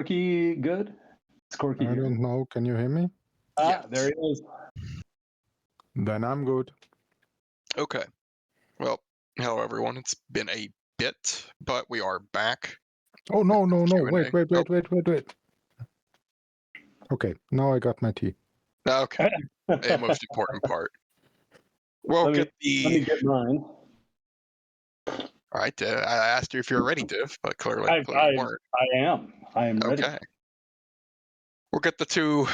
Corky good? Is Corky I here? don't know. Can you hear me? Ah, there he is. Then I'm good. Okay. Well, hello everyone. It's been a bit, but we are back. Oh, no. Q&A. Wait. Okay, now I got my tea. Okay. A most important part. Well, Let get me get mine. All right. I asked you if you were ready, Div, but clearly you weren't. I am. I am ready. Okay. We'll get the two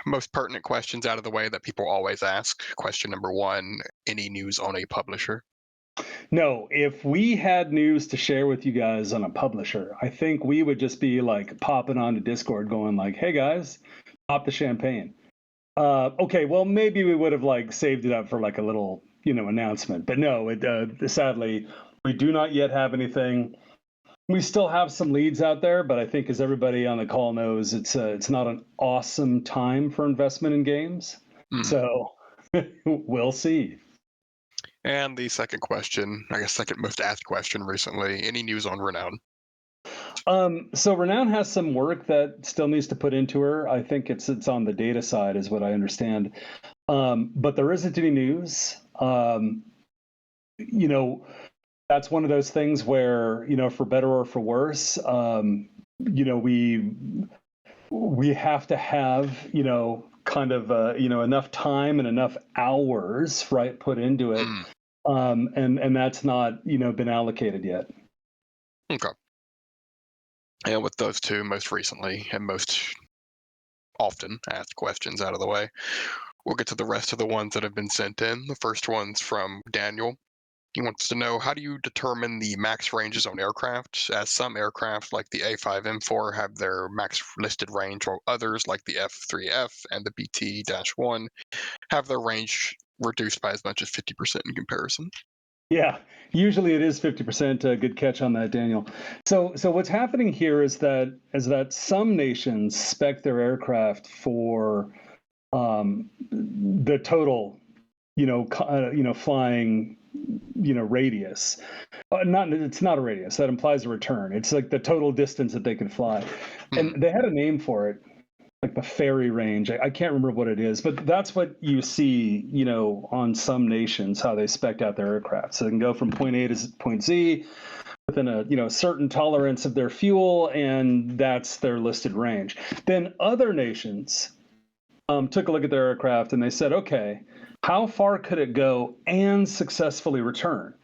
most pertinent questions out of the way that people always ask. Question number one, any news on a publisher? No, if we had news to share with you guys on a publisher, I think we would just be like popping onto Discord going like, hey guys, pop the champagne. Okay, well, maybe we would have like saved it up for like a little, announcement. But no, sadly, we do not yet have anything. We still have some leads out there, but I think as everybody on the call knows, it's not an awesome time for investment in games. So we'll see. And the second question, I guess second most asked question recently, any news on Renown? So Renown has some work that still needs to put into her. I think it's on the data side is what I understand. But there isn't any news. That's one of those things where, for better or for worse, we have to have, kind of, enough time and enough hours, right, put into it. And that's not, been allocated yet. Okay. And with those two most recently and most often asked questions out of the way, we'll get to the rest of the ones that have been sent in. The first one's from Daniel. He wants to know, how do you determine the max ranges on aircraft, as some aircraft like the A5M4 have their max listed range, while others like the F3F and the BT-1 have their range reduced by as much as 50% in comparison? Yeah, usually it is 50%. Good catch on that, Daniel. So what's happening here is that some nations spec their aircraft for the total, flying, radius. It's not a radius. That implies a return. It's like the total distance that they can fly, and they had a name for it, like the ferry range. I can't remember what it is, but that's what you see, on some nations, how they spec out their aircraft. So they can go from point A to point Z within a certain tolerance of their fuel, and that's their listed range. Then other nations took a look at their aircraft and they said, okay, how far could it go and successfully return?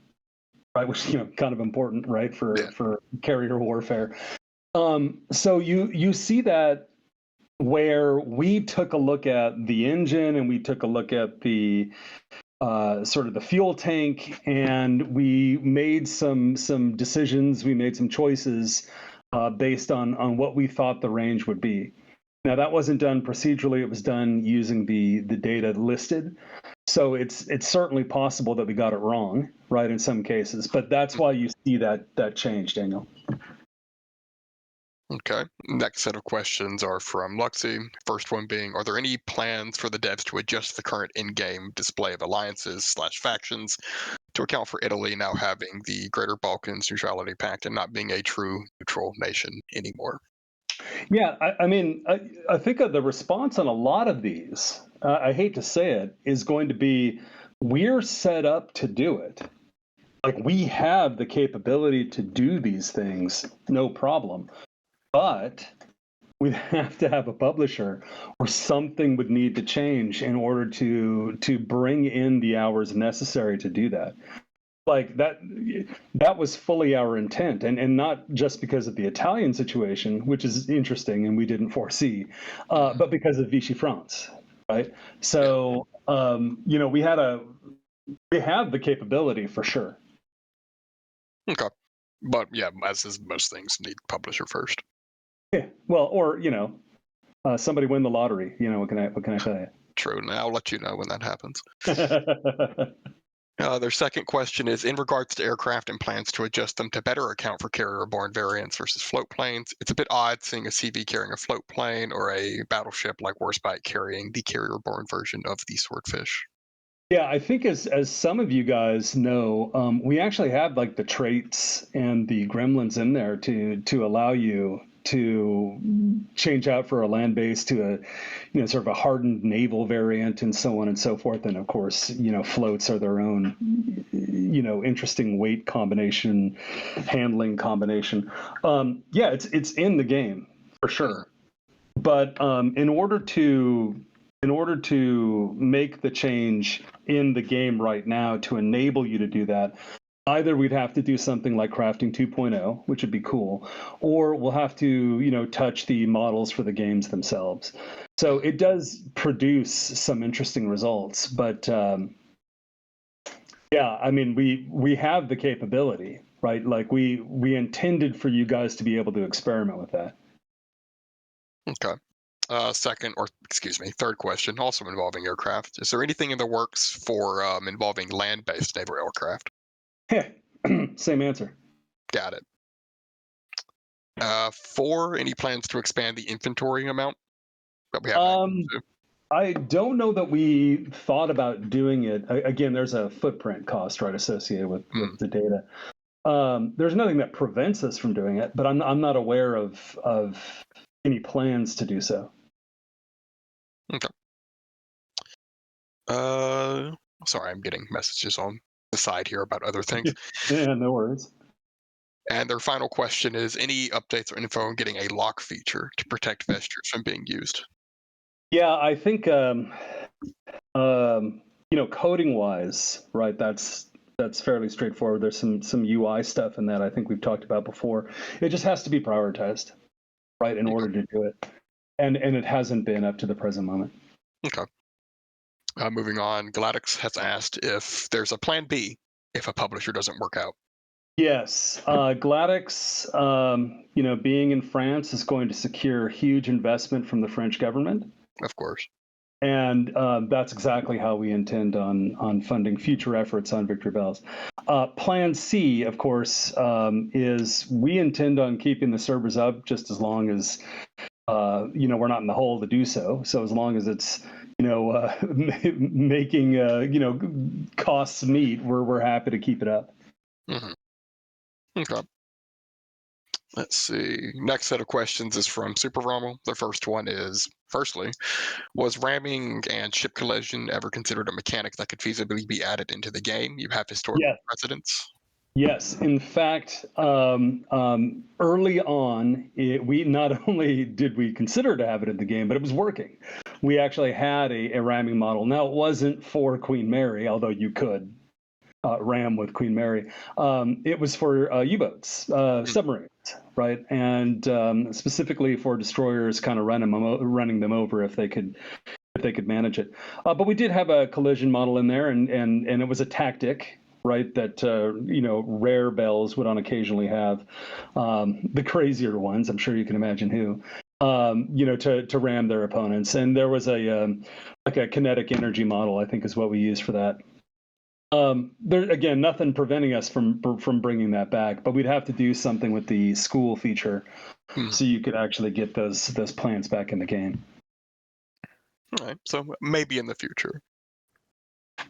Right, which kind of important, right, for carrier warfare. So you see that where we took a look at the engine and we took a look at the sort of the fuel tank, and we made some decisions, we made some choices based on what we thought the range would be. Now, that wasn't done procedurally, it was done using the data listed. So it's certainly possible that we got it wrong, right, in some cases, but that's why you see that change, Daniel. Okay. Next set of questions are from Luxy. First one being, are there any plans for the devs to adjust the current in-game display of alliances/factions to account for Italy now having the Greater Balkans Neutrality Pact and not being a true neutral nation anymore? Yeah, I think the response on a lot of these, I hate to say it, is going to be, we're set up to do it. Like, we have the capability to do these things, no problem. But we'd have to have a publisher, or something would need to change in order to bring in the hours necessary to do that. Like that was fully our intent, and not just because of the Italian situation, which is interesting and we didn't foresee, but because of Vichy France, right? So we have the capability for sure. Okay, but yeah, as is most things, need publisher first. Yeah, well, or somebody win the lottery. What can I tell you? True, and I'll let you know when that happens. Their second question is, in regards to aircraft and plans to adjust them to better account for carrier-borne variants versus float planes. It's a bit odd seeing a CV carrying a float plane or a battleship like Warspite carrying the carrier-borne version of the Swordfish. Yeah, I think as some of you guys know, we actually have like the traits and the gremlins in there to allow you to change out for a land base to a sort of a hardened naval variant and so on and so forth. And of course, floats are their own interesting weight combination, handling combination. It's in the game for sure. But in order to make the change in the game right now to enable you to do that, either we'd have to do something like crafting 2.0, which would be cool, or we'll have to, touch the models for the games themselves. So it does produce some interesting results, but we have the capability, right? Like we intended for you guys to be able to experiment with that. Okay. Third question, also involving aircraft. Is there anything in the works for involving land-based naval aircraft? Same answer. Got it. 4, any plans to expand the inventory amount that we have access to? I don't know that we thought about doing it. Again, there's a footprint cost, right, associated with the data. There's nothing that prevents us from doing it, but I'm not aware of any plans to do so. Okay. Sorry, I'm getting messages on the side here about other things. Yeah, no worries. And their final question is, any updates or info on getting a lock feature to protect vestures from being used? Yeah, I think coding wise, right? That's fairly straightforward. There's some UI stuff in that I think we've talked about before. It just has to be prioritized, right, in order to do it, and it hasn't been up to the present moment. Okay. Moving on, Gladix has asked if there's a plan B if a publisher doesn't work out. Yes, Gladix, being in France is going to secure huge investment from the French government. Of course. And that's exactly how we intend on funding future efforts on Victory Bells. Plan C, of course, is we intend on keeping the servers up just as long as we're not in the hole to do so. So as long as it's making costs meet, we're happy to keep it up. Mm-hmm. Okay. Let's see. Next set of questions is from Super Rommel. The first one is, firstly, was ramming and ship collision ever considered a mechanic that could feasibly be added into the game? You have historical precedents. Yes. In fact, early on, we not only did we consider to have it in the game, but it was working. We actually had a ramming model. Now, it wasn't for Queen Mary, although you could ram with Queen Mary. It was for U-boats, submarines, right? And specifically for destroyers, kind of running them over if they could manage it. But we did have a collision model in there, and it was a tactic, right, that rare bells would occasionally have, the crazier ones, I'm sure you can imagine who, to ram their opponents. And there was a kinetic energy model, I think is what we used for that. There again, nothing preventing us from bringing that back, but we'd have to do something with the school feature so you could actually get those plans back in the game. All right, so maybe in the future.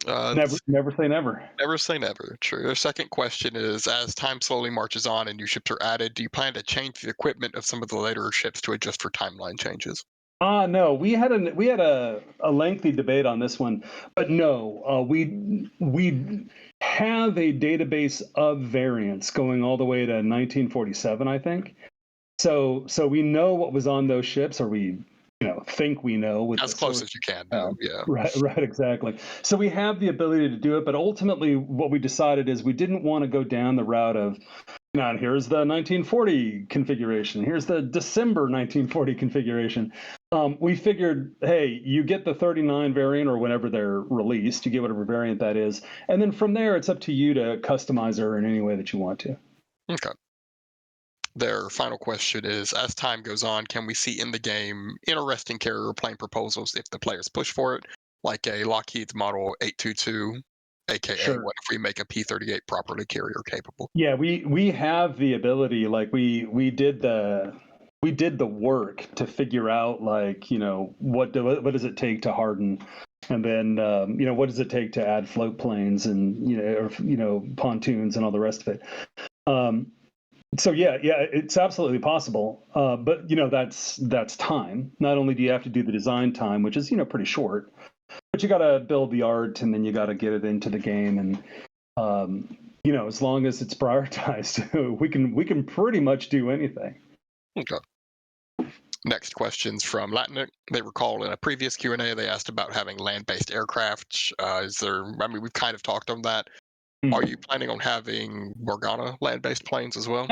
Never say never. Never say never. True. The second question is, as time slowly marches on and new ships are added, do you plan to change the equipment of some of the later ships to adjust for timeline changes? No, we had a lengthy debate on this one, but no, we have a database of variants going all the way to 1947, I think. So we know what was on those ships, or we think we know with as close as you can. Yeah. Right, exactly. So we have the ability to do it, but ultimately, what we decided is we didn't want to go down the route of, here's the 1940 configuration. Here's the December 1940 configuration. We figured, hey, you get the 39 variant, or whenever they're released, you get whatever variant that is. And then from there, it's up to you to customize her in any way that you want to. Okay. Their final question is, as time goes on, can we see in the game interesting carrier plane proposals if the players push for it, like a Lockheed's Model 822, aka Sure. what if we make a P-38 properly carrier capable? Yeah, we have the ability, like we did the work to figure out, like, what does it take to harden, and then what does it take to add float planes and pontoons and all the rest of it. So yeah, it's absolutely possible. But that's time. Not only do you have to do the design time, which is pretty short, but you got to build the art and then you got to get it into the game. And as long as it's prioritized, we can pretty much do anything. Okay. Next question's from Latinic. They recall in a previous Q&A they asked about having land-based aircraft. We've kind of talked on that. Are you planning on having Morgana land-based planes as well?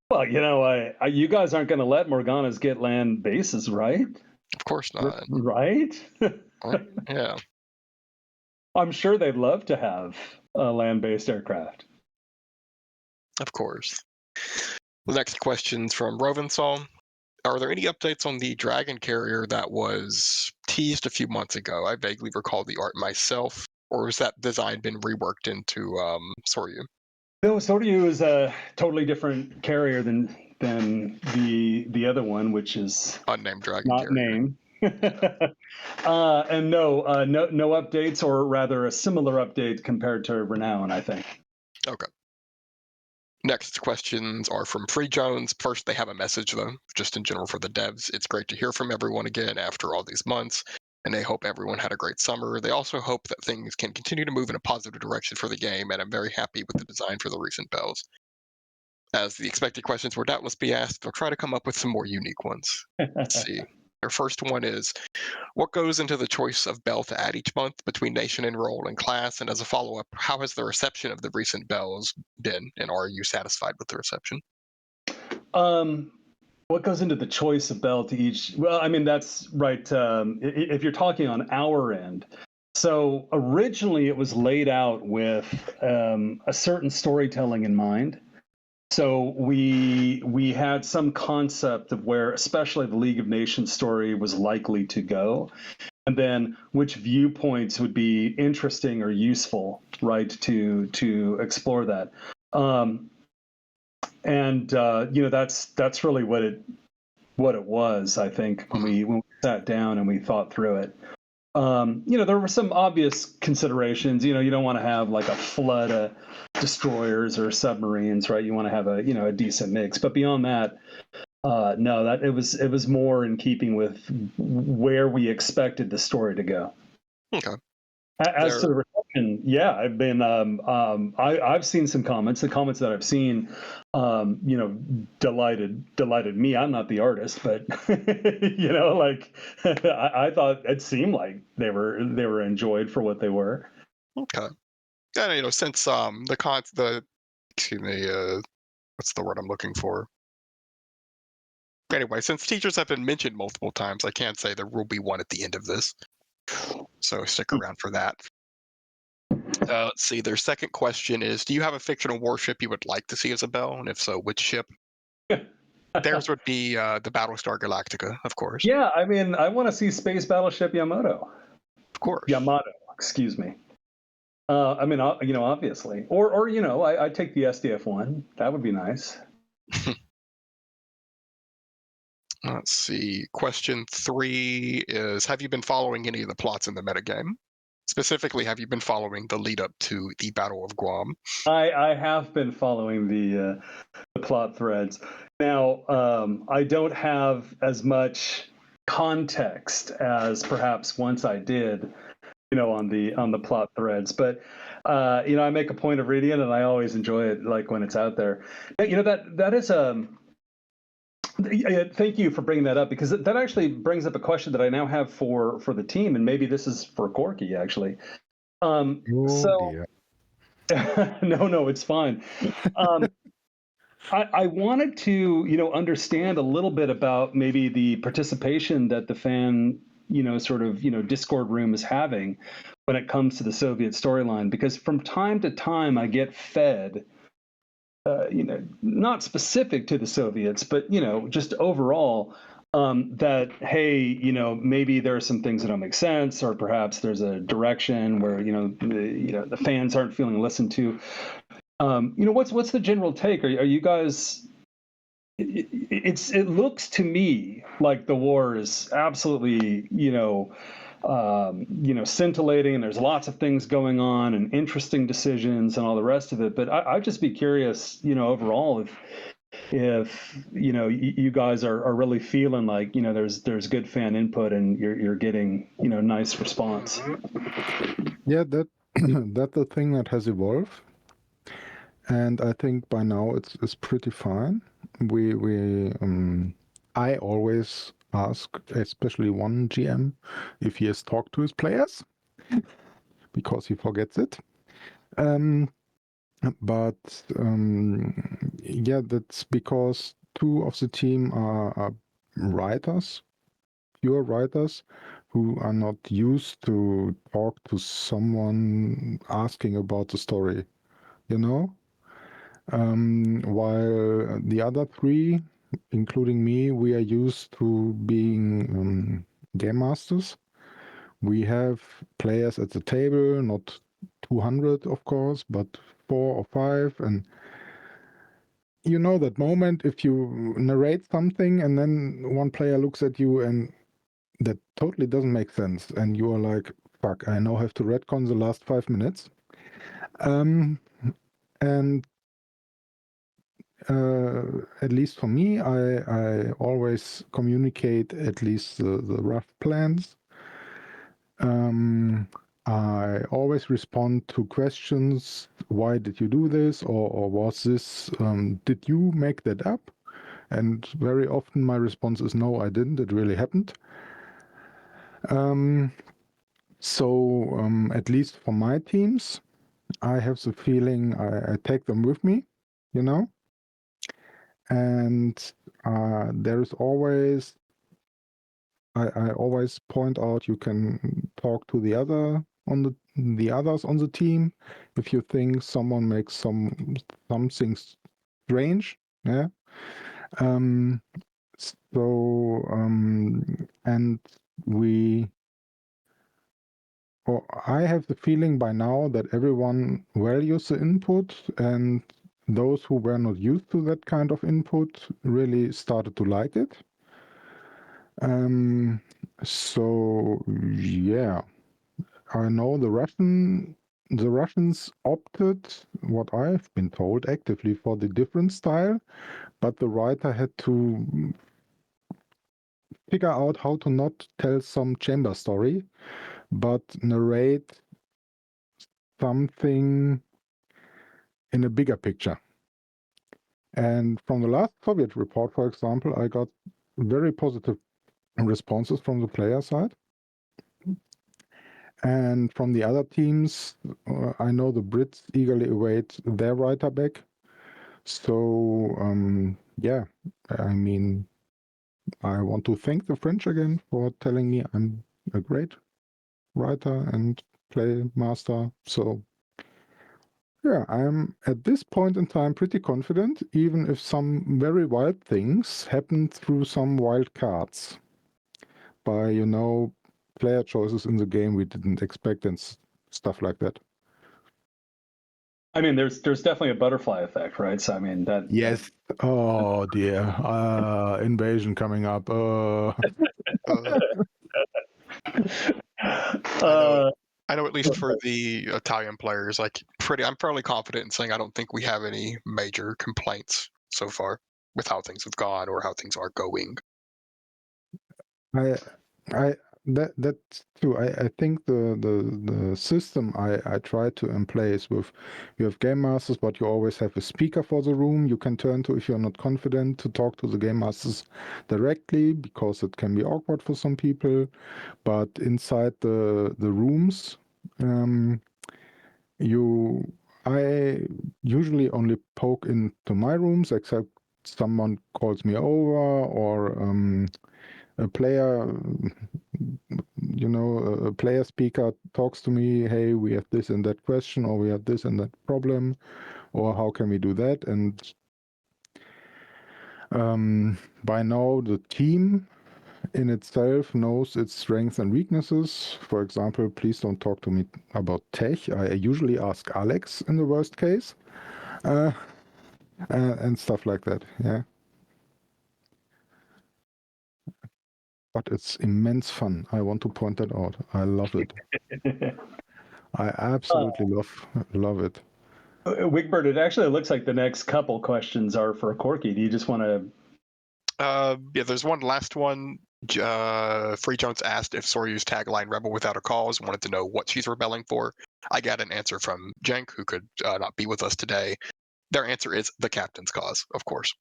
Well, you guys aren't going to let Morganas get land bases, right? Of course not. Right? Yeah. I'm sure they'd love to have a land-based aircraft. Of course. The next question's from Rovensol. Are there any updates on the Dragon carrier that was teased a few months ago? I vaguely recall the art myself. Or has that design been reworked into Soryu? No, Soryu is a totally different carrier than the other one, which is Unnamed Dragon not carrier. named. And no updates, or rather a similar update compared to Renown, I think. Okay. Next questions are from Free Jones. First, they have a message, though, just in general for the devs. It's great to hear from everyone again after all these months, and they hope everyone had a great summer. They also hope that things can continue to move in a positive direction for the game, and I'm very happy with the design for the recent bells. As the expected questions will doubtless be asked, they'll try to come up with some more unique ones. Let's see. Their first one is, what goes into the choice of bell to add each month between nation and role and class? And as a follow-up, how has the reception of the recent bells been, and are you satisfied with the reception? What goes into the choice of bell to each? Well, I mean, that's right. If you're talking on our end, so originally it was laid out with a certain storytelling in mind. So we had some concept of where, especially the League of Nations story, was likely to go, and then which viewpoints would be interesting or useful, right, to explore that. That's really what it was. I think when we sat down and we thought through it. There were some obvious considerations. You don't want to have like a flood of destroyers or submarines, right? You want to have a decent mix. But beyond that, no, that it was more in keeping with where we expected the story to go. Okay. As to the reception, yeah, I've been I've seen some comments. The comments that I've seen, delighted me. I'm not the artist, but I thought it seemed like they were enjoyed for what they were. Okay. And since what's the word I'm looking for? Anyway, since teachers have been mentioned multiple times, I can't say there will be one at the end of this. So stick around for that. Let's see. Their second question is, do you have a fictional warship you would like to see as a bell? And if so, which ship? Theirs would be the Battlestar Galactica, of course. Yeah, I mean, I want to see Space Battleship Yamato. Of course. Yamato, excuse me. I mean, obviously. Or I'd take the SDF one. That would be nice. Let's see. Question 3 is, have you been following any of the plots in the metagame? Specifically, have you been following the lead up to the Battle of Guam? I have been following the plot threads. Now, I don't have as much context as perhaps once I did, on the plot threads. But I make a point of reading it, and I always enjoy it, like when it's out there. That is thank you for bringing that up, because that actually brings up a question that I now have for the team, and maybe this is for Corky actually. Dear. No, it's fine. I wanted to, understand a little bit about maybe the participation that the fan, Discord room is having when it comes to the Soviet storyline, because from time to time I get fed, not specific to the Soviets, but, just overall, that, hey, maybe there are some things that don't make sense, or perhaps there's a direction where, the fans aren't feeling listened to. What's the general take? Are you guys? It looks to me like the war is absolutely, scintillating, and there's lots of things going on and interesting decisions and all the rest of it. But I'd just be curious, overall, if you guys are really feeling like there's good fan input and you're getting nice response. Yeah, that's the thing that has evolved, and I think by now it's pretty fine. I always ask, especially one GM, if he has talked to his players, because he forgets it. But yeah, that's because two of the team are writers, pure writers, who are not used to talk to someone asking about the story, while the other three, including me, we are used to being game masters. We have players at the table, not 200, of course, but 4 or 5. And that moment if you narrate something and then one player looks at you and that totally doesn't make sense. And you are like, fuck, I now have to retcon the last 5 minutes. And at least for me, I always communicate at least the rough plans. I always respond to questions. Why did you do this? Or was this, did you make that up? And very often my response is, no, I didn't. It really happened. So at least for my teams, I have the feeling I take them with me, and there is always, I always point out, you can talk to the others on the team if you think someone makes something strange, yeah. So and I have the feeling by now that everyone values the input, and those who were not used to that kind of input really started to like it. So yeah, I know the Russians opted, what I've been told, actively for the different style, but the writer had to figure out how to not tell some chamber story, but narrate something in a bigger picture. And from the last Soviet report, for example, I got very positive responses from the player side. And from the other teams, I know the Brits eagerly await their writer back. So, yeah, I mean, I want to thank the French again for telling me I'm a great writer and play master. So, yeah, I'm at this point in time pretty confident, even if some very wild things happen through some wild cards by, player choices in the game we didn't expect and stuff like that. I mean, there's definitely a butterfly effect, right? So I mean that. Yes. Oh dear. Invasion coming up. I know at least for the Italian players, I'm fairly confident in saying I don't think we have any major complaints so far with how things have gone or how things are going. That's true. I think the system I try to employ is with, you have game masters, but you always have a speaker for the room you can turn to if you're not confident to talk to the game masters directly, because it can be awkward for some people. But inside the rooms, I usually only poke into my rooms, except someone calls me over, or a player, a player speaker talks to me, hey, we have this and that question, or we have this and that problem, or how can we do that? And by now the team in itself knows its strengths and weaknesses. For example, please don't talk to me about tech. I usually ask Alex in the worst case, and stuff like that. Yeah. but it's immense fun. I want to point that out. I love it. I absolutely love it. Wigbert, it actually looks like the next couple questions are for Corky. Do you just want to? Yeah, there's one last one. Free Jones asked if Soryu's tagline "Rebel without a cause" wanted to know what she's rebelling for. I got an answer from Jenk, who could not be with us today. Their answer is the captain's cause, of course.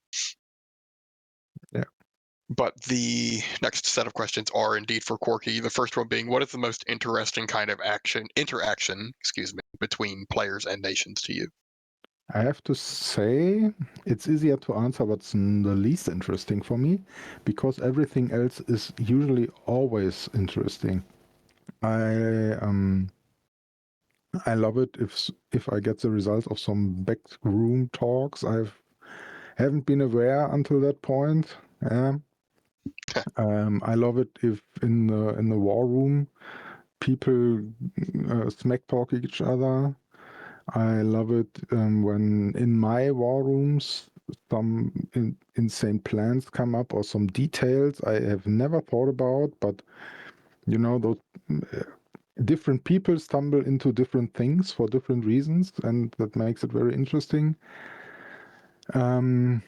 Yeah. But the next set of questions are indeed for Corky. The first one being, what is the most interesting kind of interaction, between players and nations to you? I have to say it's easier to answer what's the least interesting for me, because everything else is usually always interesting. I love it if I get the results of some backroom talks haven't been aware until that point. Yeah. I love it if in the war room people smack talk each other. I love it when in my war rooms some insane plans come up or some details I have never thought about, but those different people stumble into different things for different reasons, and that makes it very interesting. And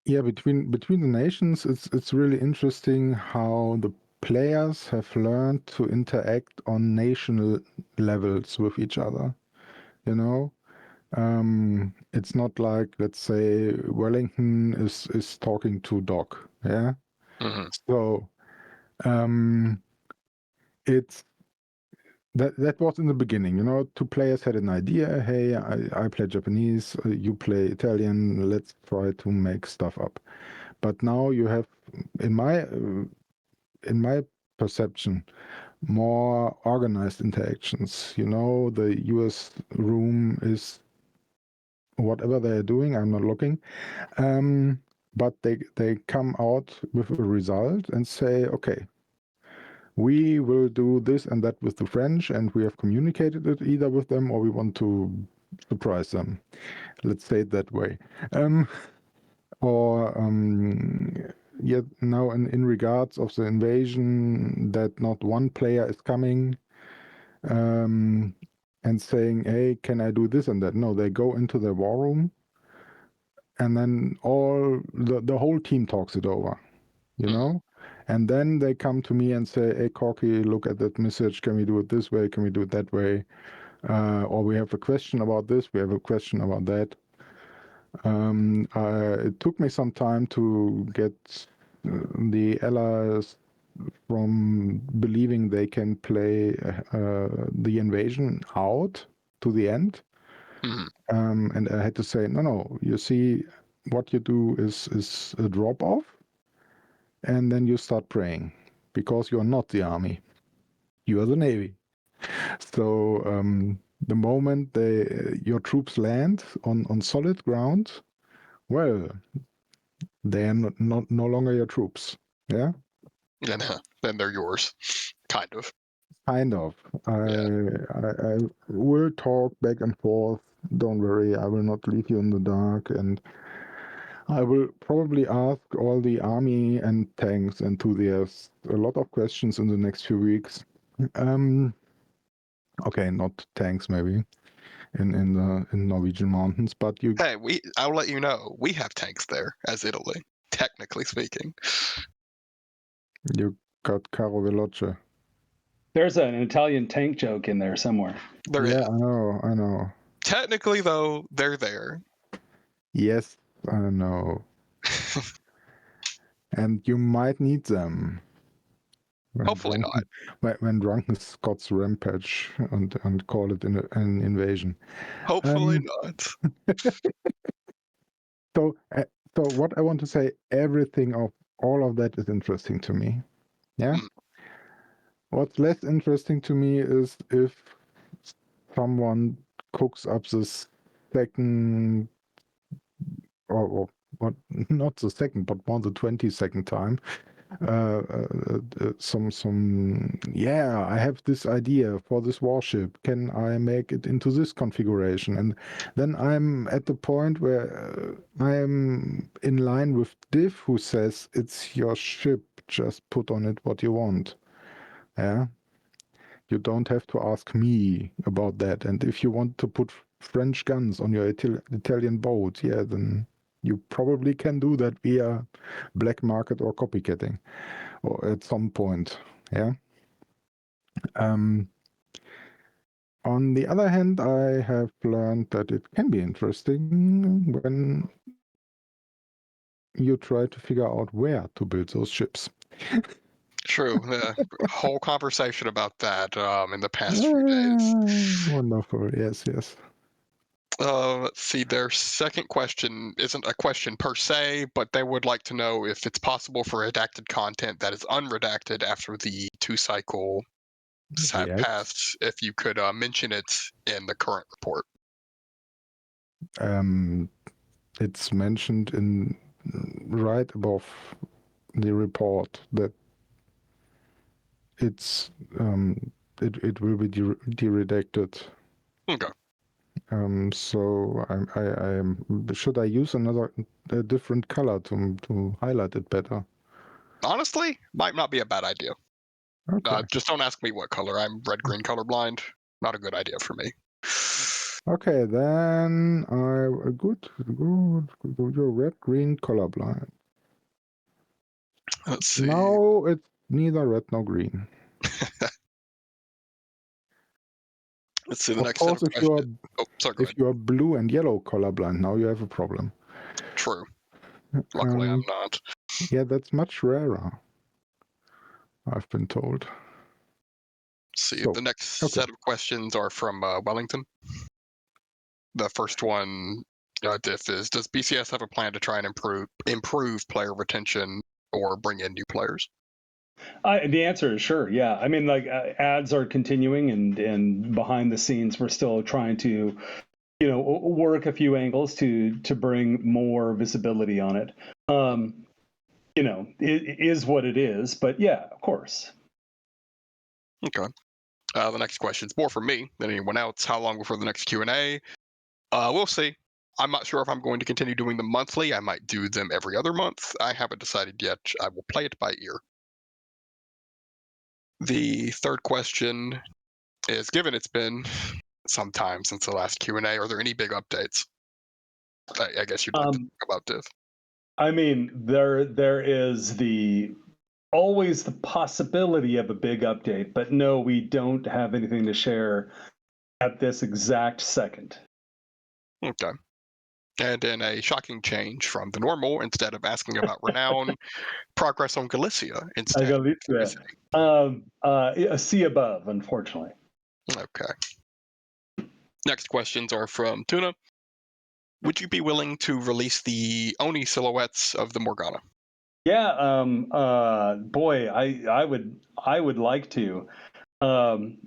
yeah, between the nations, it's really interesting how the players have learned to interact on national levels with each other. It's not like, let's say, Wellington is talking to Doc. Yeah. Mm-hmm. So it's that was in the beginning. Two players had an idea. Hey, I play Japanese, you play Italian. Let's try to make stuff up. But now you have, in my perception, more organized interactions. The US room is whatever they're doing. I'm not looking. But they come out with a result and say, okay, we will do this and that with the French, and we have communicated it either with them or we want to surprise them. Let's say it that way. Yet now in regards of the invasion, that not one player is coming and saying, hey, can I do this and that? No, they go into their war room and then the whole team talks it over, And then they come to me and say, hey, Corky, look at that message. Can we do it this way? Can we do it that way? Or we have a question about this. We have a question about that. It took me some time to get the allies from believing they can play the invasion out to the end. Mm-hmm. And I had to say, no, you see, what you do is a drop-off, and then you start praying, because you're not the army. You are the Navy. So the moment your troops land on solid ground, well, they are no longer your troops. Yeah? And then they're yours, kind of. Kind of. Yeah. I will talk back and forth. Don't worry, I will not leave you in the dark. And I will probably ask all the army and tanks enthusiasts a lot of questions in the next few weeks. Okay, not tanks maybe in Norwegian mountains, but Hey, I'll let you know, we have tanks there as Italy, technically speaking. you got Caro Veloce. There's an Italian tank joke in there somewhere. There is. I know. Technically, though, they're there. Yes, I know. And you might need them. Hopefully not. When drunken Scots rampage and call it an invasion. Hopefully not. So what I want to say, everything of all of that is interesting to me. Yeah. What's less interesting to me is if someone cooks up this second, or what, not the second, but more the 22nd time, yeah, I have this idea for this warship. Can I make it into this configuration? And then I'm at the point where I'm in line with Div, who says it's your ship, just put on it what you want. Yeah, you don't have to ask me about that. And if you want to put French guns on your Italian boat, yeah, then you probably can do that via black market or copycatting, or at some point. Yeah. On the other hand, I have learned that it can be interesting when you try to figure out where to build those ships. True. The whole conversation about that in the past few days. Wonderful. Yes, yes. Let's see. Their second question isn't a question per se, but they would like to know if it's possible for redacted content that is unredacted after the 2-cycle have Yes. passed. If you could mention it in the current report. It's mentioned in right above the report that it will be deredacted. Okay. So should I use a different color to highlight it better? Honestly, might not be a bad idea. Okay. Just don't ask me what color. I'm red-green colorblind. Not a good idea for me. Okay, then good. You're red-green colorblind. Let's see. Now it's neither red nor green. Let's see the Of next set course, of questions. if you are blue and yellow colorblind, now you have a problem. True. Luckily, I'm not. Yeah, that's much rarer, I've been told. See, So, the next okay. set of questions are from Wellington. The first one, Diff, is: does BCS have a plan to try and improve player retention or bring in new players? The answer is sure. Yeah, I mean, like ads are continuing, and behind the scenes, we're still trying to, work a few angles to bring more visibility on it. It is what it is, but yeah, of course. Okay. The next question is more for me than anyone else. How long before the next Q&A? We'll see. I'm not sure if I'm going to continue doing them monthly. I might do them every other month. I haven't decided yet. I will play it by ear. The third question is: given it's been some time since the last Q&A, are there any big updates? I guess you'd like to talk about, Div. I mean, there is always the possibility of a big update, but no, we don't have anything to share at this exact second. Okay. And in a shocking change from the normal, instead of asking about renown, progress on Galicia instead. Galicia. A C above, unfortunately. Okay. Next questions are from Tuna. Would you be willing to release the Oni silhouettes of the Morgana? Yeah, boy, I would like to. There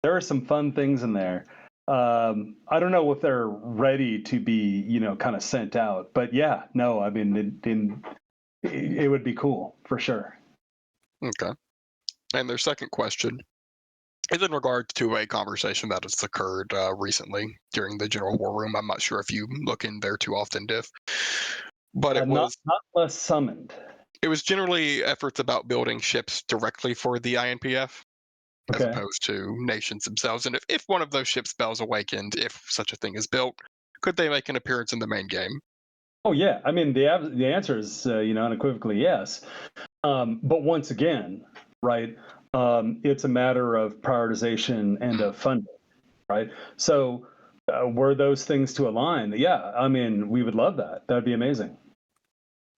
are some fun things in there. I don't know if they're ready to be, kind of sent out, but yeah, no, I mean, it would be cool for sure. Okay. And their second question is in regards to a conversation that has occurred recently during the General War Room. I'm not sure if you look in there too often, Diff, but it was not less summoned. It was generally efforts about building ships directly for the INPF, as Okay. opposed to nations themselves. And if one of those ship spells awakened, if such a thing is built, could they make an appearance in the main game? Oh yeah, I mean the answer is unequivocally yes. But once again, right, it's a matter of prioritization and of funding, right? So were those things to align? Yeah, I mean we would love that. That'd be amazing.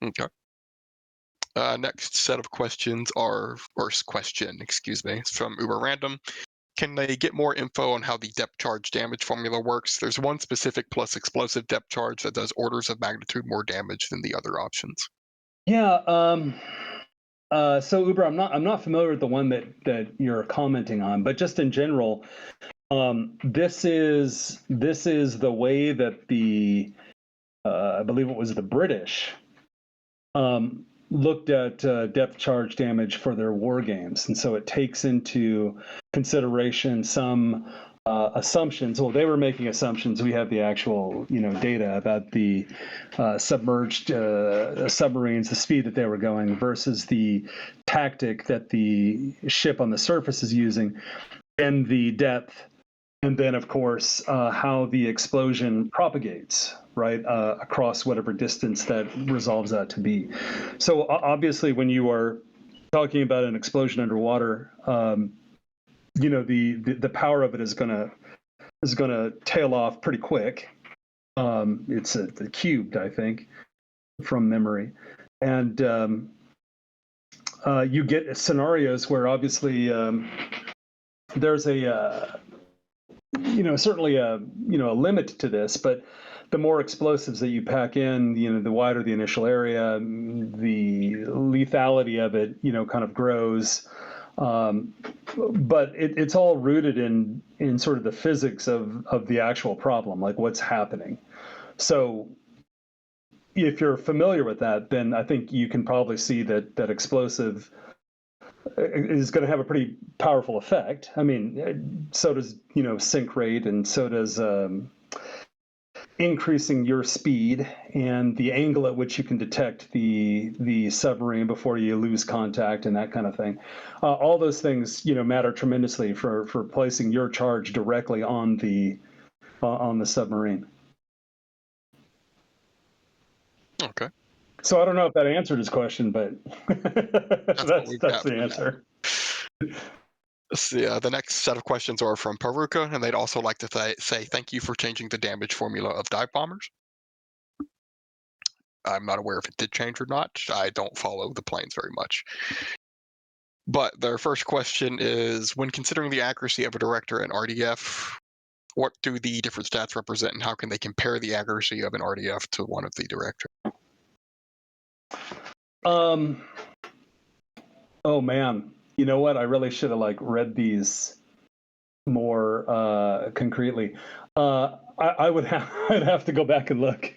Okay. Next set of questions are, or question, excuse me, it's from Uber Random. Can they get more info on how the depth charge damage formula works? There's one specific plus explosive depth charge that does orders of magnitude more damage than the other options. Yeah. So Uber, I'm not familiar with the one that you're commenting on, but just in general, this is the way that I believe it was the British looked at depth charge damage for their war games, and so it takes into consideration some assumptions. Well, they were making assumptions. We have the actual, data about the submerged submarines, the speed that they were going versus the tactic that the ship on the surface is using, and the depth, and then of course how the explosion propagates, right, across whatever distance that resolves out to be. So obviously, when you are talking about an explosion underwater, the power of it is gonna tail off pretty quick. It's the cubed, I think, from memory, and you get scenarios where obviously there's a certainly a limit to this, but the more explosives that you pack in, the wider the initial area, the lethality of it, kind of grows. But it's all rooted in sort of the physics of the actual problem, like what's happening. So if you're familiar with that, then I think you can probably see that explosive is going to have a pretty powerful effect. I mean, so does sink rate, and so does increasing your speed and the angle at which you can detect the submarine before you lose contact and that kind of thing. All those things matter tremendously for placing your charge directly on the submarine. Okay. So I don't know if that answered his question, but that's the answer. The next set of questions are from Paruka, and they'd also like to say thank you for changing the damage formula of dive bombers. I'm not aware if it did change or not. I don't follow the planes very much. But their first question is, when considering the accuracy of a director and RDF, what do the different stats represent, and how can they compare the accuracy of an RDF to one of the director? Oh man, you know what? I really should have read these more concretely. I would I'd have to go back and look.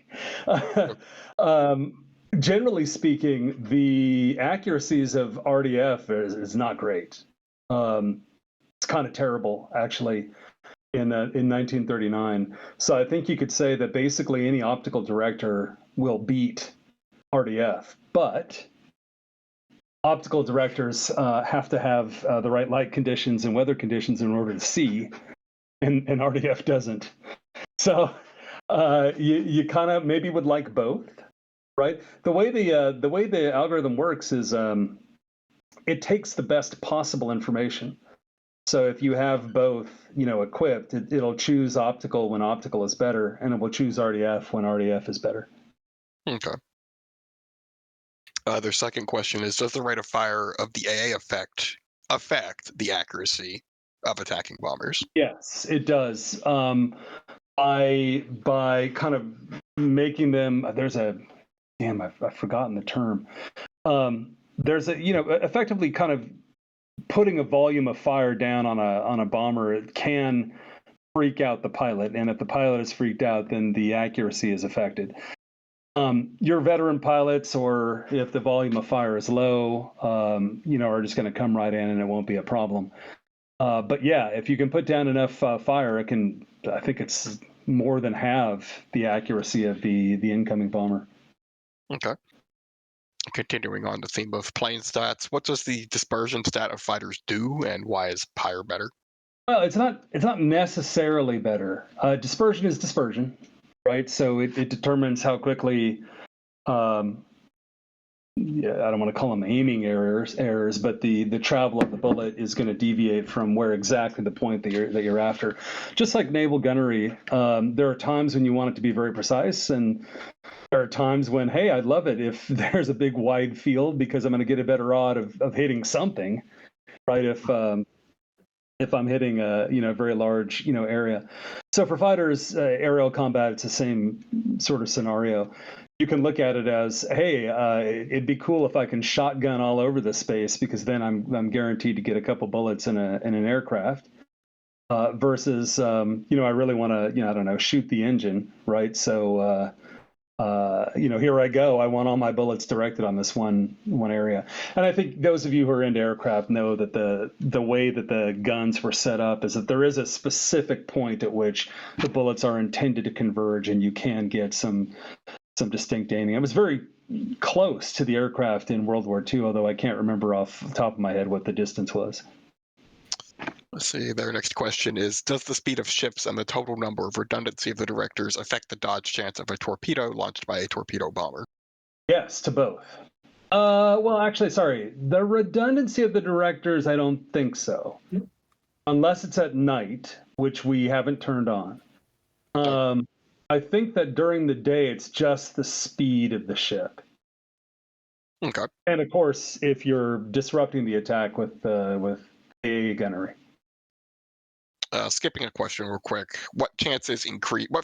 Generally speaking, the accuracies of RDF is not great. It's kind of terrible, actually, in 1939. So I think you could say that basically any optical director will beat RDF, but optical directors have to have the right light conditions and weather conditions in order to see, and RDF doesn't. So you kind of maybe would like both, right? The way the algorithm works is it takes the best possible information. So if you have both, equipped, it'll choose optical when optical is better, and it will choose RDF when RDF is better. Okay. Their second question is, does the rate of fire of the AA affect the accuracy of attacking bombers? Yes, it does. By kind of making them, I've forgotten the term. There's effectively kind of putting a volume of fire down on a bomber. It can freak out the pilot, and if the pilot is freaked out, then the accuracy is affected. Your veteran pilots, or if the volume of fire is low, are just going to come right in and it won't be a problem. But yeah, if you can put down enough fire, I think it's more than half the accuracy of the incoming bomber. Okay. Continuing on the theme of plane stats, what does the dispersion stat of fighters do, and why is Pyre better? Well, it's not necessarily better. Dispersion is dispersion, right? So it determines how quickly. I don't want to call them aiming errors, but the travel of the bullet is going to deviate from where exactly the point that you're after. Just like naval gunnery, there are times when you want it to be very precise, and there are times when, hey, I'd love it if there's a big wide field because I'm going to get a better odd of hitting something, right? If I'm hitting a very large area. So for fighters, aerial combat, it's the same sort of scenario. You can look at it as, hey, it'd be cool if I can shotgun all over the space because then I'm guaranteed to get a couple bullets in an aircraft. Versus, I really want to, I don't know, shoot the engine, right? So here I go. I want all my bullets directed on this one area. And I think those of you who are into aircraft know that the way that the guns were set up is that there is a specific point at which the bullets are intended to converge, and you can get some distinct aiming. It was very close to the aircraft in World War II, although I can't remember off the top of my head what the distance was. Let's see, their next question is, does the speed of ships and the total number of redundancy of the directors affect the dodge chance of a torpedo launched by a torpedo bomber? Yes, to both. Well, actually, sorry. The redundancy of the directors, I don't think so. Unless it's at night, which we haven't turned on. I think that during the day, it's just the speed of the ship. Okay. And of course, if you're disrupting the attack with a gunnery. Skipping a question real quick, what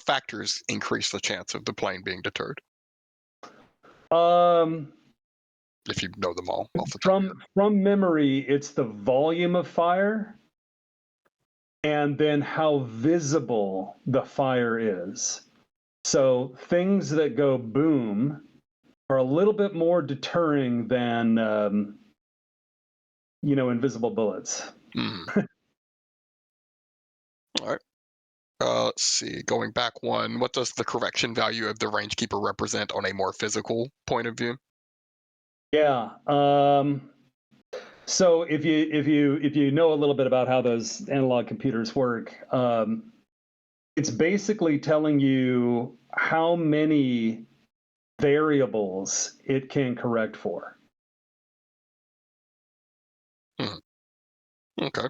factors increase the chance of the plane being deterred? If you know them all off the top. From memory, it's the volume of fire and then how visible the fire is. So things that go boom are a little bit more deterring than invisible bullets. All right. Let's see. Going back one, what does the correction value of the rangekeeper represent on a more physical point of view? Yeah. So if you know a little bit about how those analog computers work, it's basically telling you how many variables it can correct for. Okay.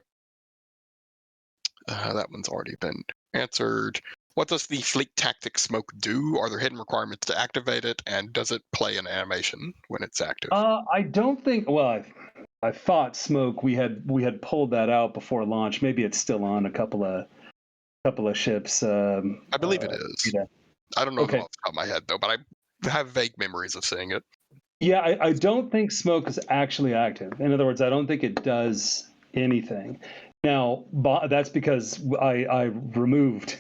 That one's already been answered. What does the fleet tactic smoke do? Are there hidden requirements to activate it? And does it play an animation when it's active? I don't think. Well, I thought smoke. We had pulled that out before launch. Maybe it's still on a couple of ships. I believe it is. Yeah. I don't know Okay. off the top of my head though, but I have vague memories of seeing it. Yeah, I don't think smoke is actually active. In other words, I don't think it does anything. Now, that's because I removed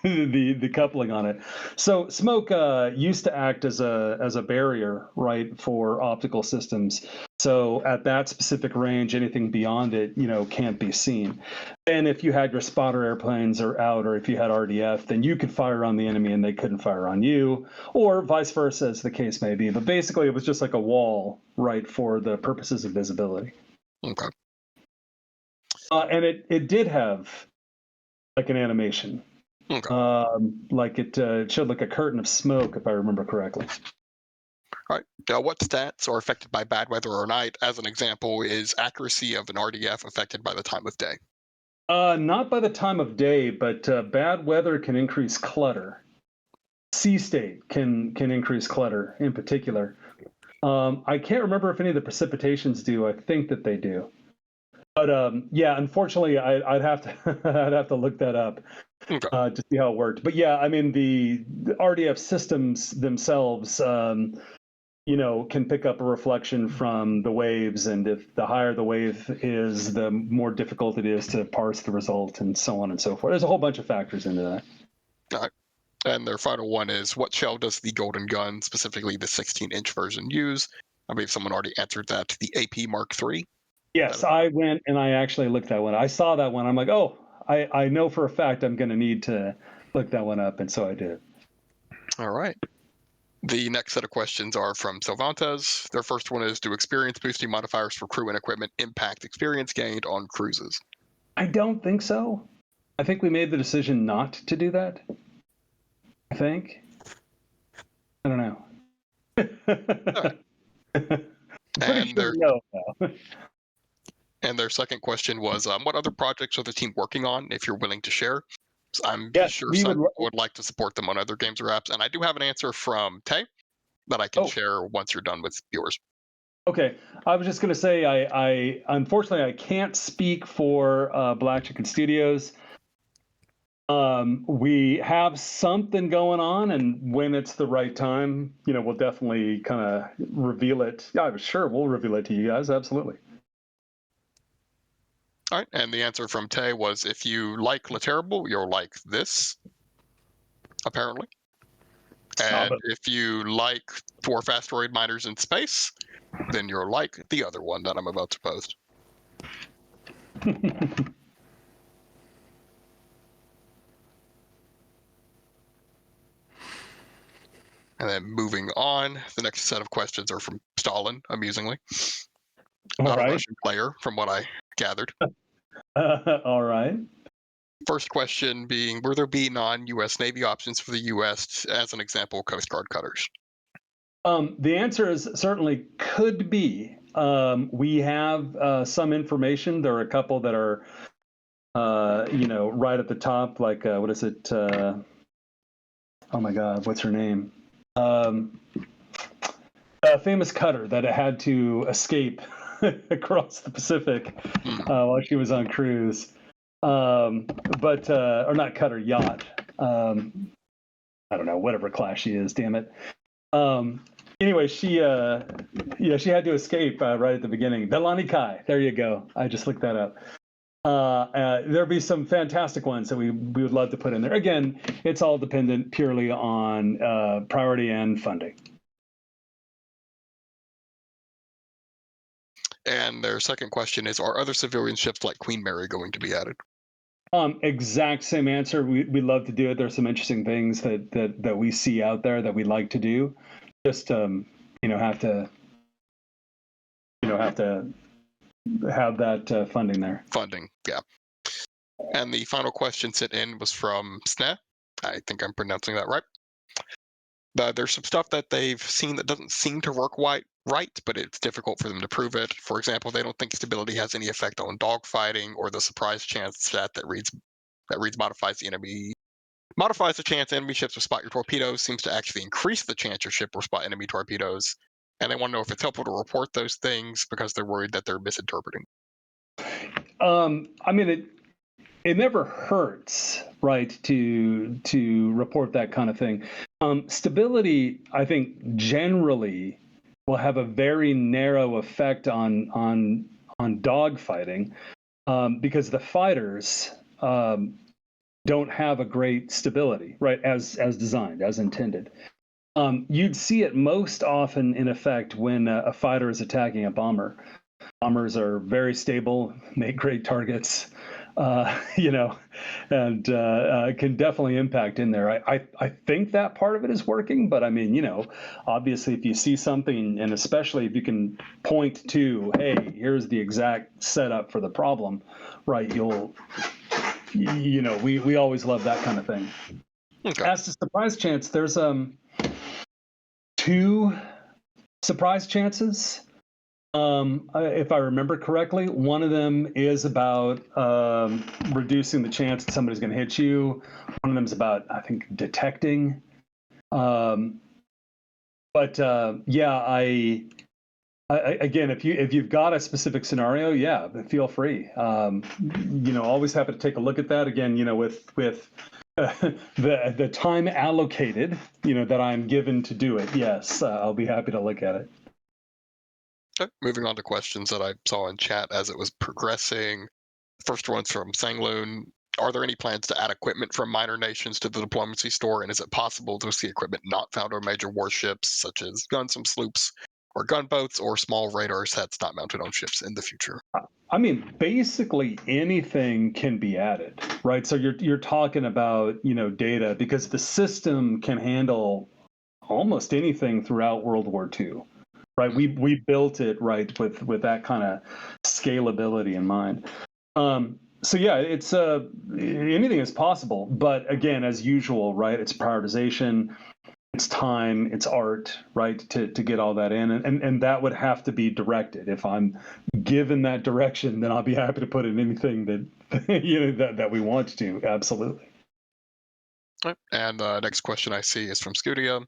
the coupling on it. So smoke used to act as a barrier, right, for optical systems. So at that specific range, anything beyond it, can't be seen. And if you had your spotter airplanes out, or if you had RDF, then you could fire on the enemy and they couldn't fire on you, or vice versa, as the case may be. But basically, it was just like a wall, right, for the purposes of visibility. Okay. And it did have like an animation. Okay. Like it showed like a curtain of smoke, if I remember correctly. All right. What stats are affected by bad weather or night? As an example, is accuracy of an RDF affected by the time of day? Not by the time of day, but bad weather can increase clutter. Sea state can increase clutter in particular. I can't remember if any of the precipitations do. I think that they do. But yeah, unfortunately, I'd have to I'd have to look that up to see how it worked. But yeah, I mean the RDF systems themselves, can pick up a reflection from the waves, and if the higher the wave is, the more difficult it is to parse the result, and so on and so forth. There's a whole bunch of factors into that. All right. And their final one is, what shell does the Golden Gun, specifically the 16-inch version, use? I believe someone already answered that. The AP Mark III? Yes, I went and I actually looked that one. I saw that one. I'm like, oh, I know for a fact I'm going to need to look that one up, and so I did. All right. The next set of questions are from Cervantes. Their first one is, do experience boosting modifiers for crew and equipment impact experience gained on cruises? I don't think so. I think we made the decision not to do that. I think. I don't know. And their second question was, what other projects are the team working on, if you're willing to share? I'm sure some would like to support them on other games or apps. And I do have an answer from Tay that I can share once you're done with viewers. Okay, I was just going to say, I unfortunately I can't speak for Black Chicken Studios. We have something going on, and when it's the right time, we'll definitely kind of reveal it. Yeah, sure, we'll reveal it to you guys. Absolutely. All right, and the answer from Tay was, if you like La Terrible, you'll like this, apparently. And if you like dwarf asteroid miners in space, then you're like the other one that I'm about to post. And then moving on, the next set of questions are from Stalin, amusingly. Not a Russian player, from what I gathered. All right. First question being, will there be non-U.S. Navy options for the U.S., as an example, Coast Guard cutters? The answer is certainly could be. We have some information. There are a couple that are, right at the top, like, what is it? Oh my God, what's her name? A famous cutter that had to escape across the Pacific while she was on cruise. Or not cutter, yacht. I don't know, whatever class she is, damn it. Anyway, she had to escape right at the beginning. The Lani Kai, there you go. I just looked that up. There'll be some fantastic ones that we would love to put in there. Again, it's all dependent purely on priority and funding. And their second question is, are other civilian ships like Queen Mary going to be added? Exact same answer. We love to do it. There's some interesting things that we see out there that we like to do. Just have to have that funding there. Funding, yeah. And the final question sent in was from SNE. I think I'm pronouncing that right. There's some stuff that they've seen that doesn't seem to work right, but it's difficult for them to prove it. For example, they don't think stability has any effect on dogfighting, or the surprise chance stat that reads modifies the chance enemy ships will spot your torpedoes seems to actually increase the chance your ship will spot enemy torpedoes. And they want to know if it's helpful to report those things because they're worried that they're misinterpreting. I mean, it never hurts, right, to report that kind of thing. Stability, I think, generally will have a very narrow effect on dogfighting because the fighters don't have a great stability, right, as designed, as intended. You'd see it most often in effect when a fighter is attacking a bomber. Bombers are very stable, make great targets, and can definitely impact in there. I think that part of it is working, but I mean, obviously if you see something, and especially if you can point to, hey, here's the exact setup for the problem, right, we always love that kind of thing. Okay. As to surprise chance, there's 2 surprise chances. If I remember correctly, one of them is about reducing the chance that somebody's going to hit you. One of them is about, I think, detecting. Again, if you've got a specific scenario, yeah, feel free. Always happy to take a look at that. Again, with the time allocated, that I'm given to do it. Yes, I'll be happy to look at it. Okay, moving on to questions that I saw in chat as it was progressing. First one's from Sangloon. Are there any plans to add equipment from minor nations to the diplomacy store, and is it possible to see equipment not found on major warships, such as guns from sloops or gunboats, or small radar sets not mounted on ships in the future? I mean, basically anything can be added, right? So you're talking about, data, because the system can handle almost anything throughout World War II. Right, we built it right with that kind of scalability in mind. So yeah, it's anything is possible, but again, as usual, right? It's prioritization, it's time, it's art, right? To get all that in, and that would have to be directed. If I'm given that direction, then I'll be happy to put in anything that that we want to. Absolutely. And the next question I see is from Scudia.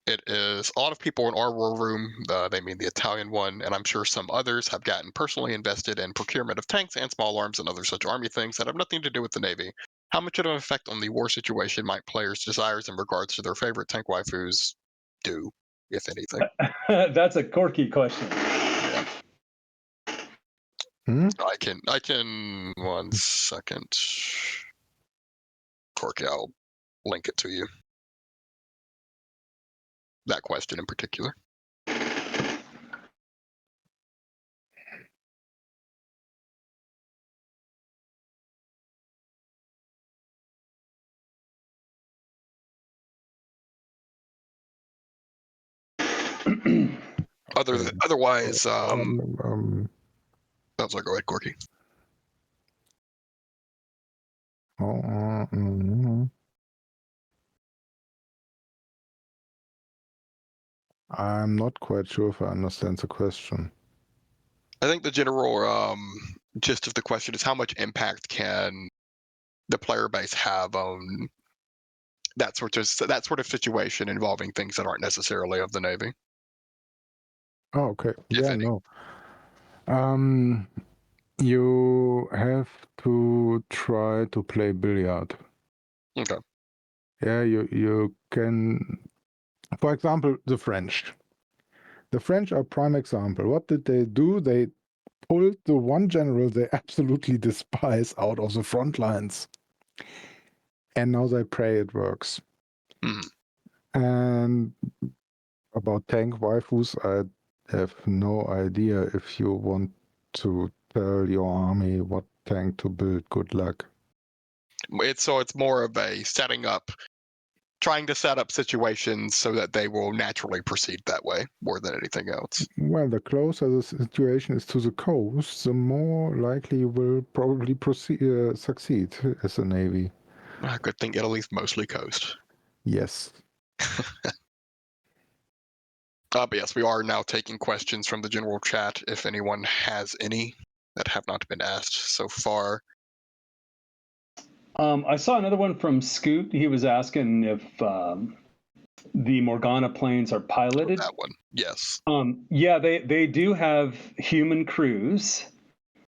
It is a lot of people in our war room, they mean the Italian one, and I'm sure some others have gotten personally invested in procurement of tanks and small arms and other such army things that have nothing to do with the Navy. How much of an effect on the war situation might players' desires in regards to their favorite tank waifus do, if anything? That's a quirky question. Yeah. I can 1 second. Corky, I'll link it to you. that question in particular. Otherwise, sounds like, go ahead, Corky. I'm not quite sure if I understand the question. I think the general gist of the question is how much impact can the player base have on that sort of situation involving things that aren't necessarily of the Navy. Oh, okay. If Yeah, any. no. You have to try to play billiard. Okay. Yeah, you can. For example, the French. The French are a prime example. What did they do? They pulled the one general they absolutely despise out of the front lines. And now they pray it works. Mhm. And about tank waifus, I have no idea. If you want to tell your army what tank to build, good luck. It's more of a trying to set up situations so that they will naturally proceed that way more than anything else. Well, the closer the situation is to the coast, the more likely you will probably succeed as a navy. Good thing Italy's mostly coast. Yes. But yes, we are now taking questions from the general chat if anyone has any that have not been asked so far. I saw another one from Scoot. He was asking if the Morgana planes are piloted. That one, yes. Yeah, they do have human crews,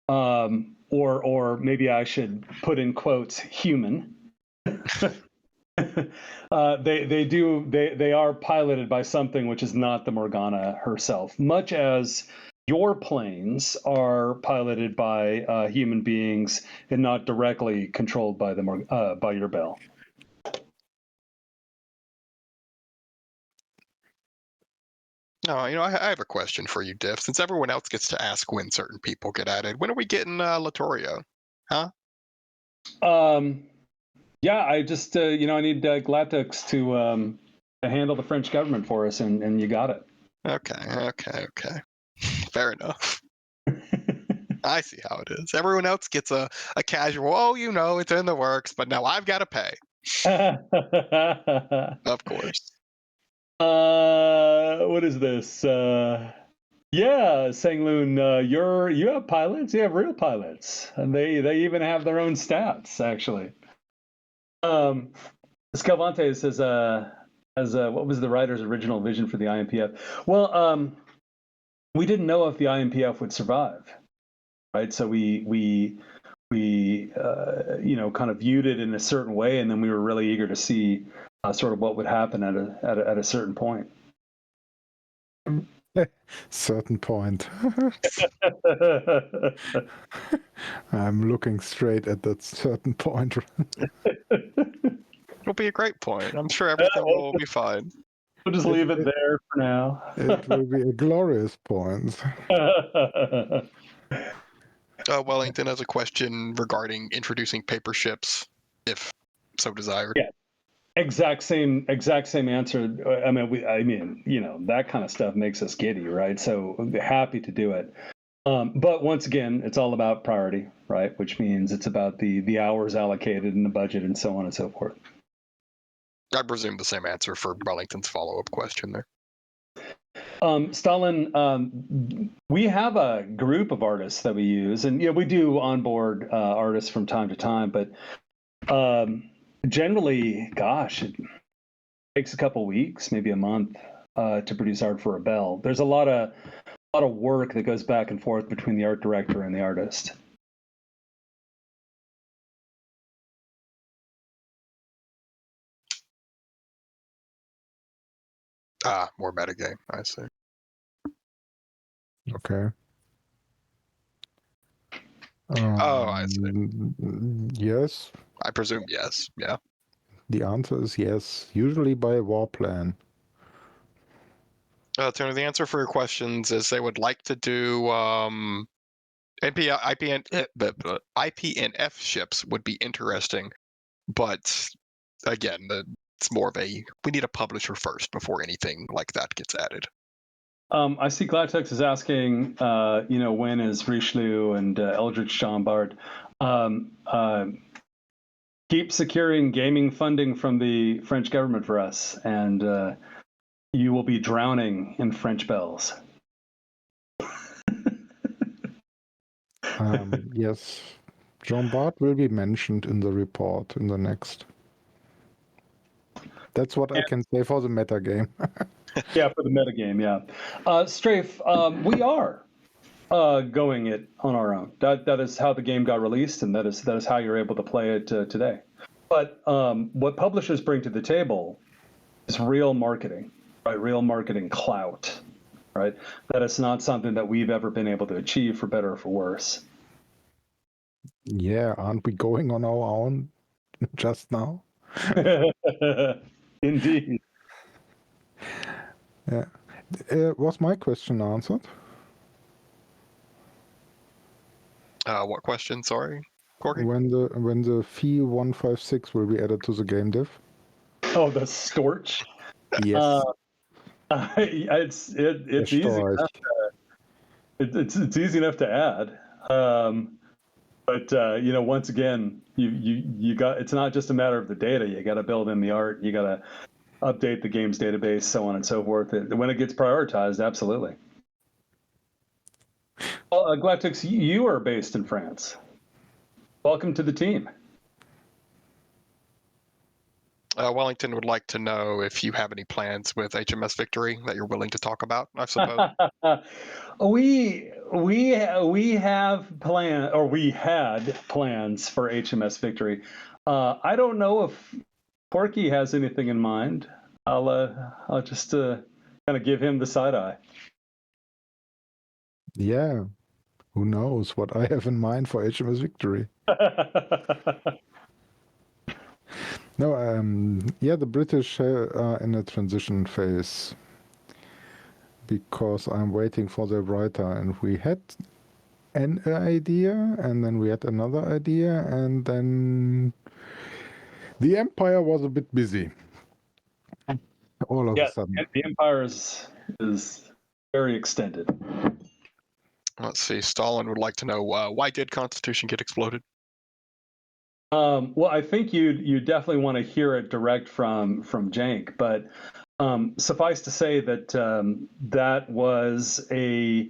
or maybe I should put in quotes human. They are piloted by something which is not the Morgana herself, much as your planes are piloted by human beings and not directly controlled by by your bell. No, I have a question for you, Diff. Since everyone else gets to ask when certain people get added, when are we getting Latorio? Huh? Yeah, I just I need Glatux to handle the French government for us, and you got it. Okay. Fair enough. I see how it is. Everyone else gets a casual, it's in the works, but now I've got to pay. Of course. What is this? Yeah, Sangloon, you have pilots. You have real pilots, and they even have their own stats actually. Scalvante says, what was the writer's original vision for the IMPF? Well, we didn't know if the IMPF would survive, right? So we kind of viewed it in a certain way, and then we were really eager to see sort of what would happen at a certain point. Certain point. I'm looking straight at that certain point. It'll be a great point. I'm sure everything will be fine. We'll just leave it there for now. It will be a glorious point. Wellington has a question regarding introducing paper ships, if so desired. Yeah, exact same answer. I mean, that kind of stuff makes us giddy, right? So happy to do it. But once again, it's all about priority, right? Which means it's about the hours allocated in the budget and so on and so forth. I presume the same answer for Wellington's follow-up question there. Stalin, we have a group of artists that we use, and we do onboard artists from time to time, but generally, gosh, it takes a couple weeks, maybe a month, to produce art for a bell. There's a lot of work that goes back and forth between the art director and the artist. More metagame, I see. Okay. I see. Yes. I presume yes. Yeah. The answer is yes. Usually by a war plan. Tony, the answer for your questions is they would like to do IPNF ships would be interesting, but again, it's more of a we need a publisher first before anything like that gets added. I see Glatex is asking, when is Richelieu and Eldritch Chambard? Keep securing gaming funding from the French government for us, and you will be drowning in French bells. Yes, Jean Bart will be mentioned in the report in the next. That's what I can say for the metagame. Yeah, for the metagame, yeah. Strafe, we are going it on our own. That is how the game got released, and that is how you're able to play it today. But what publishers bring to the table is real marketing, right? Real marketing clout, right? That is not something that we've ever been able to achieve, for better or for worse. Yeah, aren't we going on our own just now? Indeed. Yeah. Was my question answered? What question? Sorry, Corky? When the fee 156 will be added to the game div? Oh, the Storch. Yes. It's easy enough it's easy enough to add. But once again, you got, it's not just a matter of the data. You got to build in the art. You got to update the game's database, so on and so forth. When it gets prioritized, absolutely. Well, Glatex, you are based in France. Welcome to the team. Wellington would like to know if you have any plans with HMS Victory that you're willing to talk about, I suppose. we have we had plans for HMS Victory. I don't know if Corky has anything in mind. I'll just kind of give him the side eye. Yeah. Who knows what I have in mind for HMS Victory? No, yeah, the British are in a transition phase because I'm waiting for the writer, and we had an idea, and then we had another idea, and then the Empire was a bit busy. All of a sudden. The Empire is very extended. Let's see. Stalin would like to know why did Constitution get exploded? Well, I think you definitely want to hear it direct from Jank, but suffice to say that that was a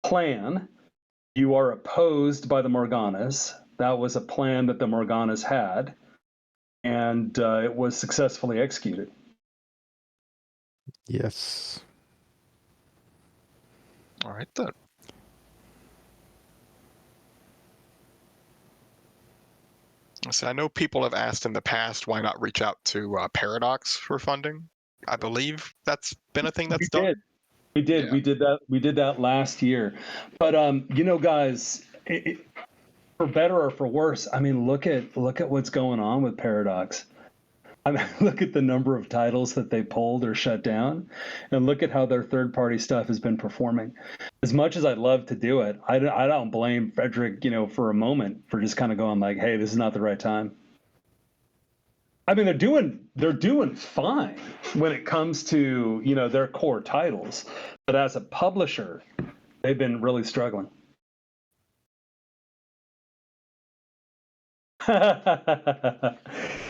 plan. You are opposed by the Morganas. That was a plan that the Morganas had, and it was successfully executed. Yes. All right, then. So I know people have asked in the past why not reach out to Paradox for funding. I believe that's been a thing that's done. We did. Yeah. We did that last year. But guys, for better or for worse, I mean, look at what's going on with Paradox. I mean, look at the number of titles that they pulled or shut down, and look at how their third-party stuff has been performing. As much as I'd love to do it, I don't blame Frederick, for a moment for just kind of going like, "Hey, this is not the right time." I mean, they're doing fine when it comes to their core titles, but as a publisher, they've been really struggling.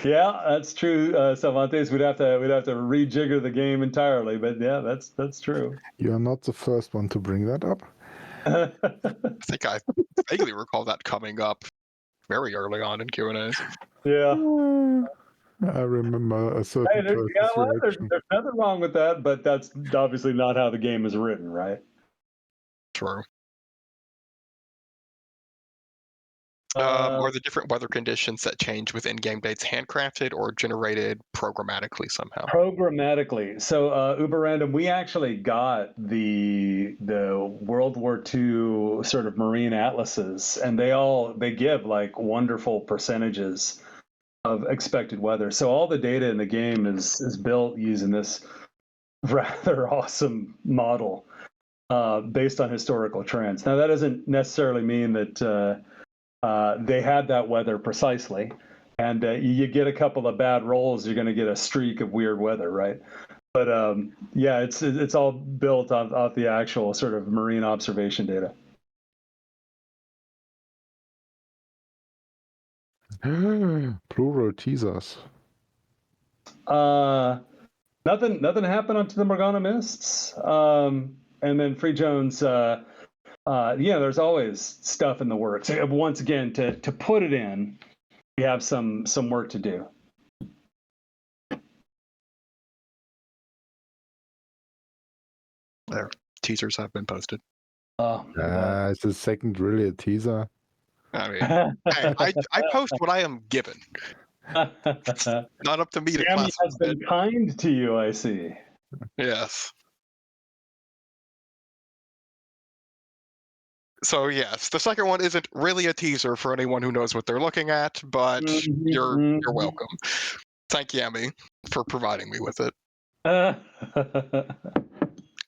Yeah, that's true, Cervantes. We'd have to rejigger the game entirely, but yeah, that's true. You're not the first one to bring that up. I think I vaguely recall that coming up very early on in QnA. Yeah. I remember a certain reaction. There's nothing wrong with that, but that's obviously not how the game is written, right? True. Are the different weather conditions that change with in-game dates handcrafted or generated programmatically somehow? Programmatically. So Uber Random, we actually got the World War II sort of marine atlases, and they give like wonderful percentages of expected weather. So all the data in the game is built using this rather awesome model based on historical trends. Now, that doesn't necessarily mean that they had that weather precisely, and you get a couple of bad rolls, you're going to get a streak of weird weather, right? But yeah, it's all built off the actual sort of marine observation data. Plural teasers. Nothing happened onto the Morgana mists. And then Free Jones, there's always stuff in the works. Once again, to put it in, we have some work to do. There, teasers have been posted. Is the second really a teaser? I mean, hey, I post what I am given. Not up to me to Yami has classify been kind to you, I see. Yes. So yes, the second one isn't really a teaser for anyone who knows what they're looking at, but you're welcome. Thank Yami for providing me with it.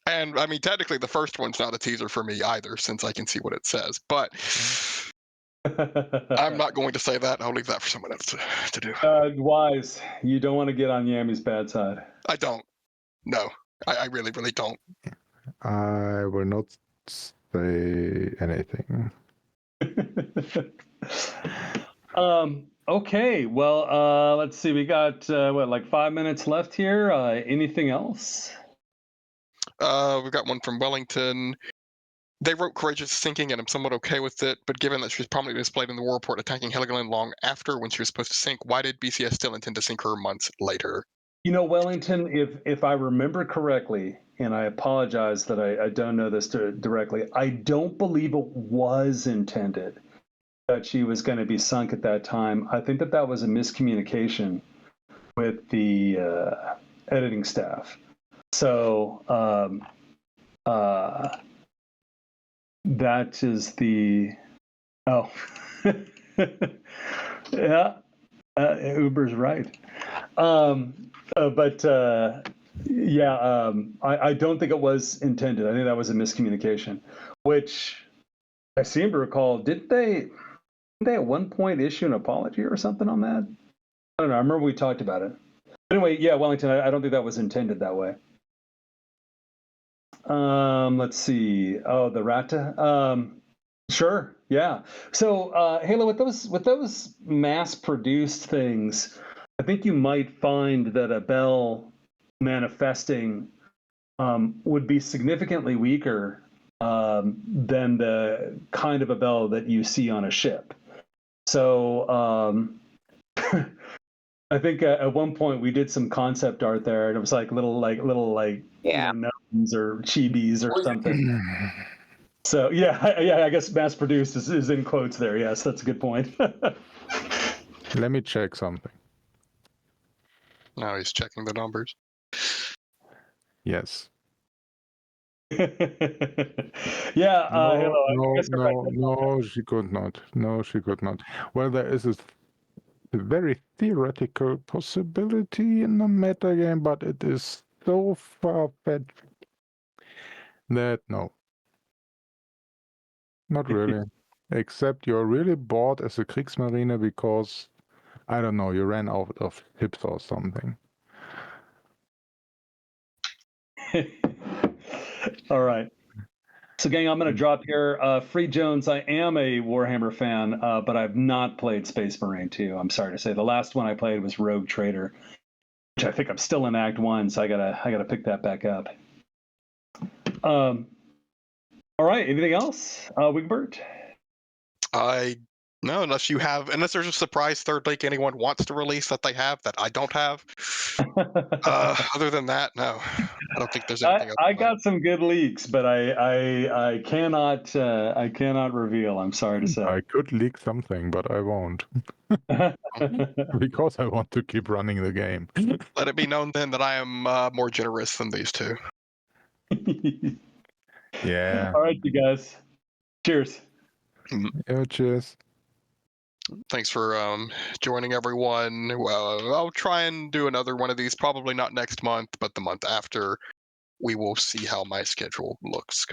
And I mean, technically, the first one's not a teaser for me either, since I can see what it says. But I'm not going to say that. I'll leave that for someone else to do. Wise. You don't want to get on Yami's bad side. I don't. No, I really, really don't. I will not say anything. Okay. Well, let's see. We got like 5 minutes left here. Anything else? We've got one from Wellington. They wrote courageous sinking, and I'm somewhat okay with it, but given that she was prominently displayed in the war report attacking Heligoland long after when she was supposed to sink, why did BCS still intend to sink her months later? You know, Wellington, if I remember correctly, and I apologize that I don't know this directly, I don't believe it was intended that she was going to be sunk at that time. I think that was a miscommunication with the editing staff. So that is the yeah, Uber's right. I don't think it was intended. I think that was a miscommunication, which I seem to recall. Didn't they at one point issue an apology or something on that? I don't know. I remember we talked about it. Anyway, yeah, Wellington, I don't think that was intended that way. Let's see. Oh, the Rata. Sure. Yeah. So, Halo, with those mass-produced things, I think you might find that a bell manifesting would be significantly weaker than the kind of a bell that you see on a ship. So I think at one point we did some concept art there, and it was like little gnomes or chibis or something. So yeah, I guess mass-produced is in quotes there. Yes, that's a good point. Let me check something. Now he's checking the numbers. Yes. Yeah. No, she could not. No, she could not. Well, there is a very theoretical possibility in the metagame, but it is so far-fetched that no. Not really. Except you're really bored as a Kriegsmarine because, I don't know, you ran out of tips or something. All right. So, gang, I'm going to drop here. Free Jones, I am a Warhammer fan, but I've not played Space Marine 2. I'm sorry to say. The last one I played was Rogue Trader, which I think I'm still in Act 1, so I gotta pick that back up. All right. Anything else, Wigbert? No, unless there's a surprise third leak anyone wants to release that they have that I don't have. Other than that, no, I don't think there's anything. I got some good leaks, but I cannot reveal. I'm sorry to say. I could leak something, but I won't. Because I want to keep running the game. Let it be known then that I am more generous than these two. Yeah. All right, you guys. Cheers. Yeah, cheers. Thanks for joining, everyone. Well, I'll try and do another one of these, probably not next month, but the month after. we will see how my schedule looks